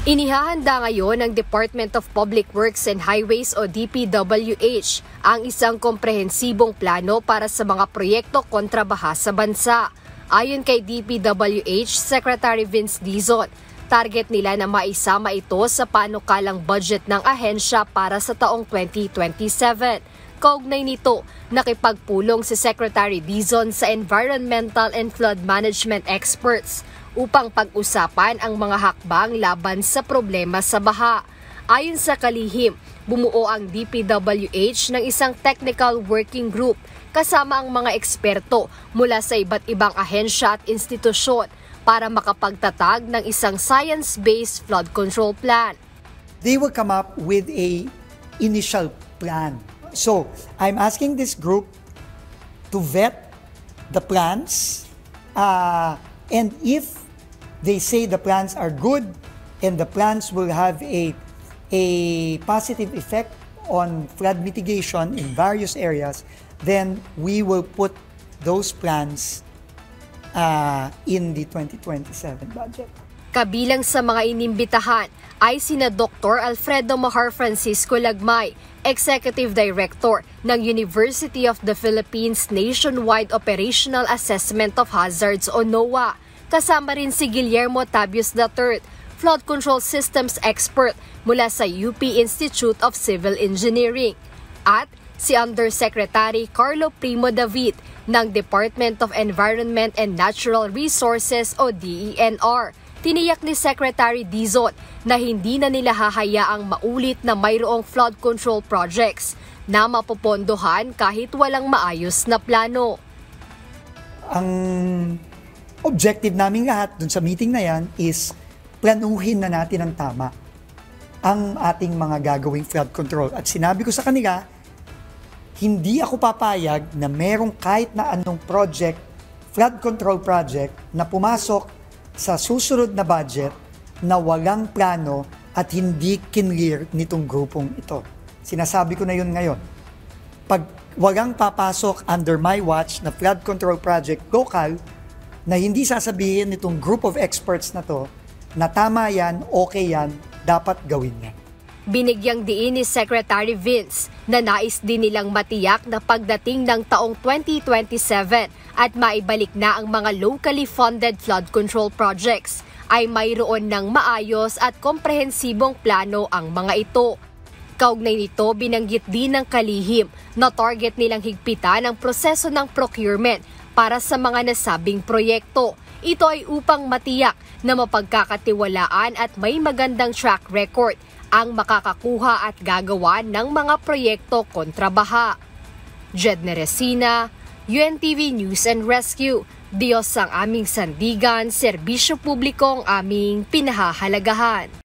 Inihahanda ngayon ng Department of Public Works and Highways o DPWH ang isang komprehensibong plano para sa mga proyekto kontrabaha sa bansa. Ayon kay DPWH Secretary Vince Dizon, target nila na maisama ito sa panukalang budget ng ahensya para sa taong 2027. Kaugnay nito, nakipagpulong si Secretary Dizon sa environmental and flood management experts upang pag-usapan ang mga hakbang laban sa problema sa baha. Ayon sa kalihim, bumuo ang DPWH ng isang technical working group kasama ang mga eksperto mula sa iba't ibang ahensya at institusyon para makapagtatag ng isang science-based flood control plan. They will come up with a initial plan. So, I'm asking this group to vet the plans and if they say the plans are good and the plans will have a positive effect on flood mitigation in various areas, then we will put those plans in the 2027 budget. Kabilang sa mga inimbitahan ay sina Dr. Alfredo Mahar Francisco Lagmay, Executive Director ng University of the Philippines Nationwide Operational Assessment of Hazards o NOAA. Kasama rin si Guillermo Tabius III, Flood Control Systems Expert mula sa UP Institute of Civil Engineering. At si Undersecretary Carlo Primo David ng Department of Environment and Natural Resources o DENR. Tiniyak ni Secretary Dizon na hindi na nila hahayaang maulit na mayroong flood control projects na mapopondohan kahit walang maayos na plano. Ang objective namin lahat dun sa meeting na yan is planuhin na natin ng tama ang ating mga gagawing flood control. At sinabi ko sa kanila, hindi ako papayag na merong kahit na anong project, flood control project, na pumasok sa susunod na budget na walang plano at hindi kinlear nitong grupong ito. Sinasabi ko na yun ngayon. Pag walang papasok under my watch na flood control project local, na hindi sasabihin nitong group of experts na to na tama yan, okay yan, dapat gawin yan. Binigyang diin ni Secretary Vince na nais din nilang matiyak na pagdating ng taong 2027 at maibalik na ang mga locally funded flood control projects ay mayroon ng maayos at komprehensibong plano ang mga ito. Kaugnay nito, binanggit din ng kalihim na target nilang higpitan ang proseso ng procurement para sa mga nasabing proyekto. Ito ay upang matiyak na mapagkakatiwalaan at may magandang track record ang makakakuha at gagawa ng mga proyekto kontrabaha. Jedne Resina, UNTV News and Rescue. Diyos ang aming sandigan, serbisyo publiko ang aming pinahahalagahan.